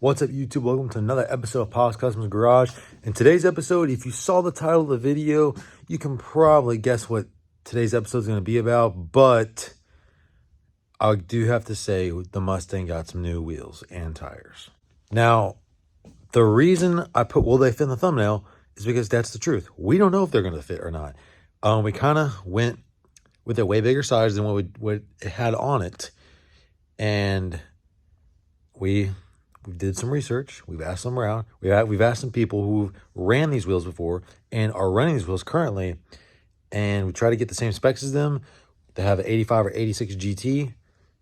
What's up, YouTube? Welcome to another episode of Pops Customs Garage. In today's episode, if you saw the title of the video, you can probably guess what today's episode is going to be about. But I do have to say, the Mustang got some new wheels and tires. Now, the reason I put "will they fit" in the thumbnail is because that's the truth. We don't know if they're going to fit or not. We kind of went with a way bigger size than what it had on it, and we did some research. We've asked them around. We've asked some people who ran these wheels before and are running these wheels currently, and we try to get the same specs as them. They have an 85 or 86 GT,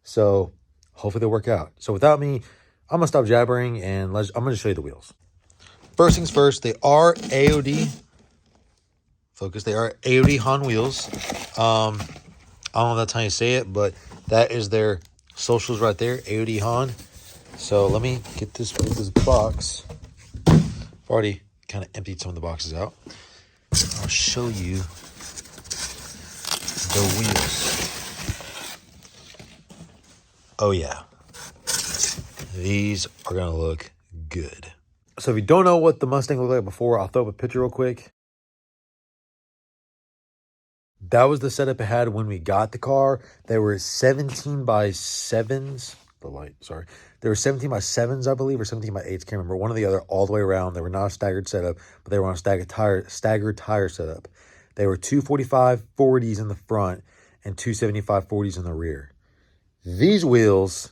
so hopefully they'll work out. So without me, I'm gonna stop jabbering and I'm gonna show you the wheels. First things first, they are AOD. Focus. They are AOD Han wheels. I don't know if that's how you say it, but that is their socials right there, AOD Han. So let me get this box. I've already kind of emptied some of the boxes out. I'll show you the wheels. Oh yeah, these are gonna look good. So if you don't know what the Mustang looked like before, I'll throw up a picture real quick. That was the setup it had when we got the car. They were 17 by 7s. They were 17 by 7s, I believe, or 17 by 8s. Can't remember. One or the other, all the way around. They were not a staggered setup, but they were on a staggered tire setup. They were 245 40s in the front and 275 40s in the rear. These wheels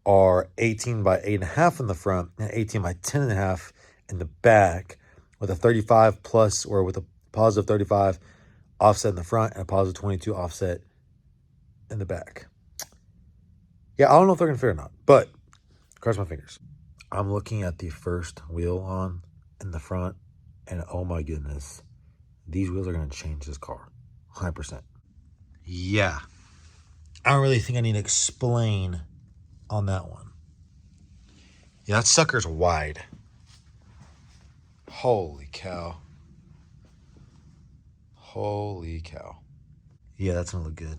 are 18 by 8.5 in the front and 18 by 10.5 in the back, with a 35 plus, or with a positive 35 offset in the front and a positive 22 offset in the back. Yeah, I don't know if they're going to fit or not, but cross my fingers. I'm looking at the first wheel on in the front, and oh my goodness, these wheels are going to change this car 100%. Yeah, I don't really think I need to explain on that one. Yeah, that sucker's wide. Holy cow. Holy cow. Yeah, that's going to look good.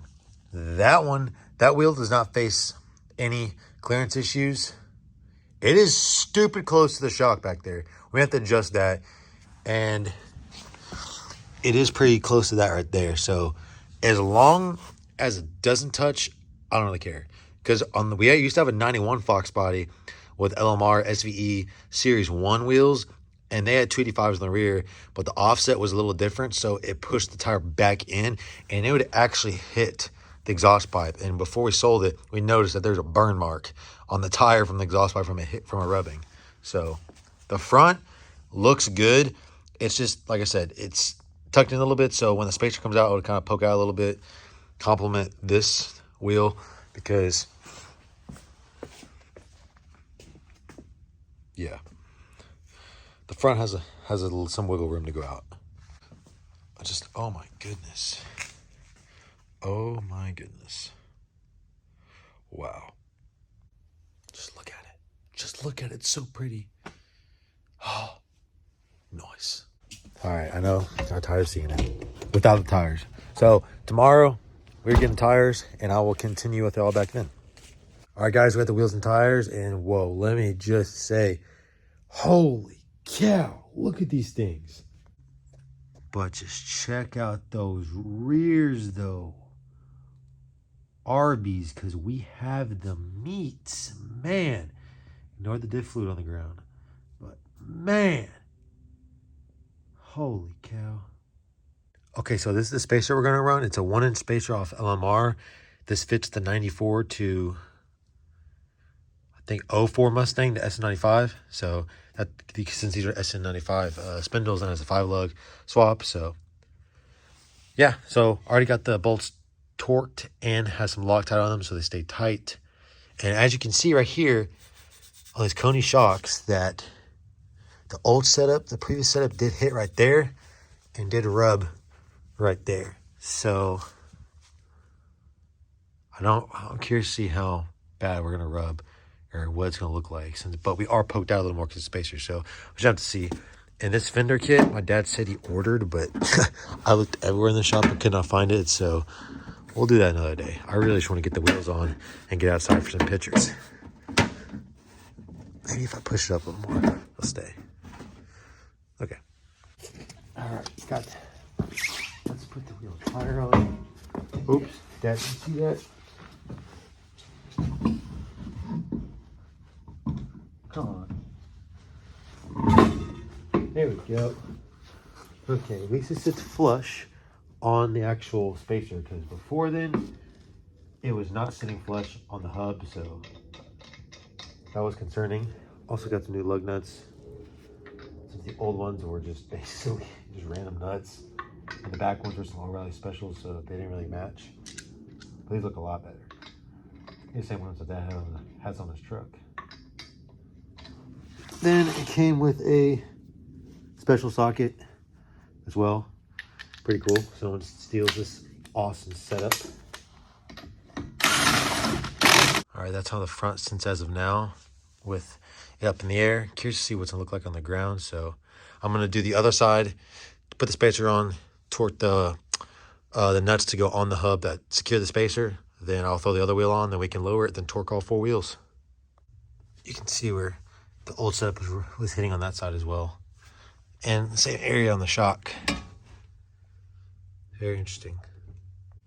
That wheel does not face any clearance issues. It is stupid close to the shock back there. We have to adjust that, and it is pretty close to that right there. So as long as it doesn't touch, I don't really care. Because we used to have a 91 Foxbody with LMR SVE Series 1 wheels, and they had 285s in the rear, but the offset was a little different, so it pushed the tire back in, and it would actually hit the exhaust pipe. And before we sold it, we noticed that there's a burn mark on the tire from the exhaust pipe from a rubbing. So the front looks good. It's just, like I said, it's tucked in a little bit, so when the spacer comes out, it'll kind of poke out a little bit, complement this wheel, because yeah, the front has some wiggle room to go out. Oh my goodness. Oh my goodness. Wow. Just look at it. Just look at it. It's so pretty. Oh, nice. All right, I know I'm tired of seeing it without the tires. So tomorrow we're getting tires, and I will continue with it all back then. All right, guys, we got the wheels and tires, and whoa, let me just say, holy cow, look at these things. But just check out those rears, though. Arby's, because we have the meats. Man, ignore the diff fluid on the ground. But man, holy cow. Okay, so this is the spacer we're going to run. It's a 1-inch spacer off LMR. This fits the 94 to, I think, 04 Mustang, the SN95. So that, since these are SN95 spindles, and has a 5-lug swap. So yeah, so already got the bolts torqued and has some Loctite on them, so they stay tight. And as you can see right here on these Coney shocks, that the old setup, the previous setup, did hit right there and did rub right there. So I'm curious to see how bad we're gonna rub, or what it's gonna look like. But we are poked out a little more because of spacer, so we just have to see. And this fender kit, my dad said he ordered, but I looked everywhere in the shop and could not find it, so we'll do that another day. I really just want to get the wheels on and get outside for some pictures. Maybe if I push it up a little more, it'll stay. Okay. All right, got that. Let's put the wheel tire on. Oops, Dad, did you see that? Come on. There we go. Okay, at least it sits flush on the actual spacer, because before then, it was not sitting flush on the hub, so that was concerning. Also got some new lug nuts, since the old ones were just basically just random nuts. And the back ones were some O'Reilly specials, so they didn't really match. But these look a lot better. The same ones that Dad has on his truck. Then it came with a special socket as well. Pretty cool. Someone steals this awesome setup. All right, that's how the front sits as of now, with it up in the air. Curious to see what's gonna look like on the ground. So I'm gonna do the other side, put the spacer on, torque the nuts to go on the hub that secure the spacer. Then I'll throw the other wheel on, then we can lower it, then torque all 4 wheels. You can see where the old setup was hitting on that side as well. And the same area on the shock. Very interesting.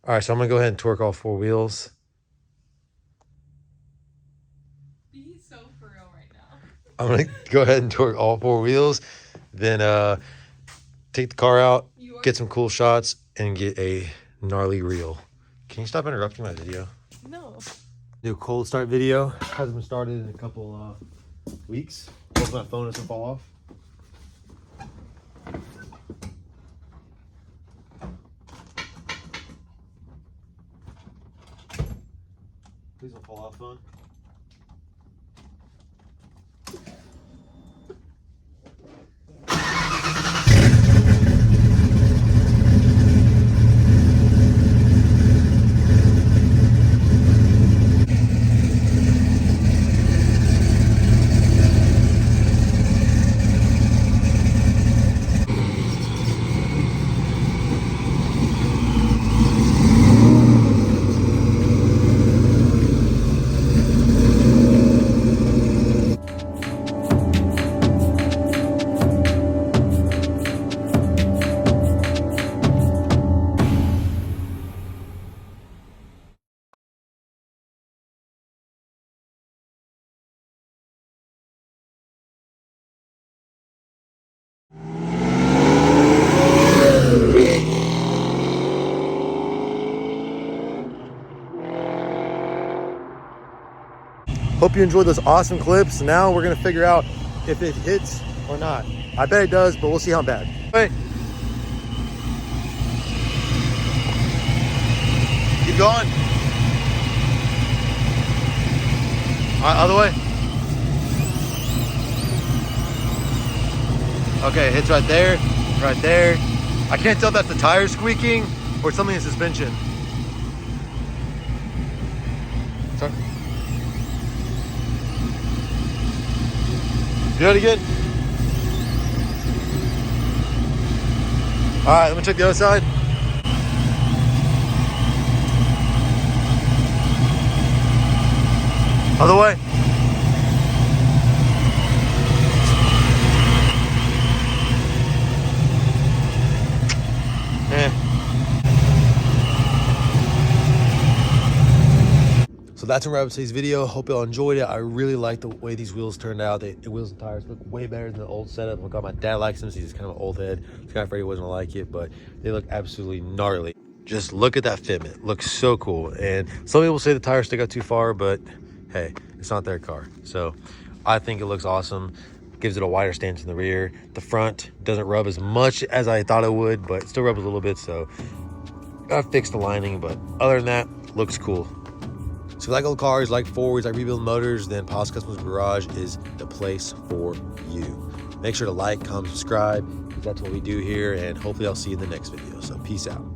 All right, so I'm gonna go ahead and torque all 4 wheels. Be so for real right now. I'm gonna go ahead and torque all 4 wheels, then take the car out, get some cool shots, and get a gnarly reel. Can you stop interrupting my video? No. New cold start video. Hasn't been started in a couple weeks. Hopefully my phone doesn't fall off. Please don't fall off, phone. Hope you enjoyed those awesome clips. Now we're gonna figure out if it hits or not. I bet it does, but we'll see how bad. Wait. Keep going. All right, other way. Okay, it hits right there, right there. I can't tell if that's the tire squeaking or something in suspension. Sorry. Do it again. All right, let me check the other side. Other way. So that's a wrap up today's video. Hope y'all enjoyed it. I really like the way these wheels turned out. The wheels and tires look way better than the old setup. Oh God, my dad likes them, so he's kind of an old head. He's kind of afraid he wasn't gonna like it, but they look absolutely gnarly. Just look at that fitment. Looks so cool. And some people say the tires stick out too far, but hey, it's not their car. So I think it looks awesome. Gives it a wider stance in the rear. The front doesn't rub as much as I thought it would, but it still rubs a little bit. So gotta fix the lining, but other than that, looks cool. So if you like old cars, like Fords, like rebuilding motors, then Paul's Customs Garage is the place for you. Make sure to like, comment, subscribe, because that's what we do here, and hopefully I'll see you in the next video. So peace out.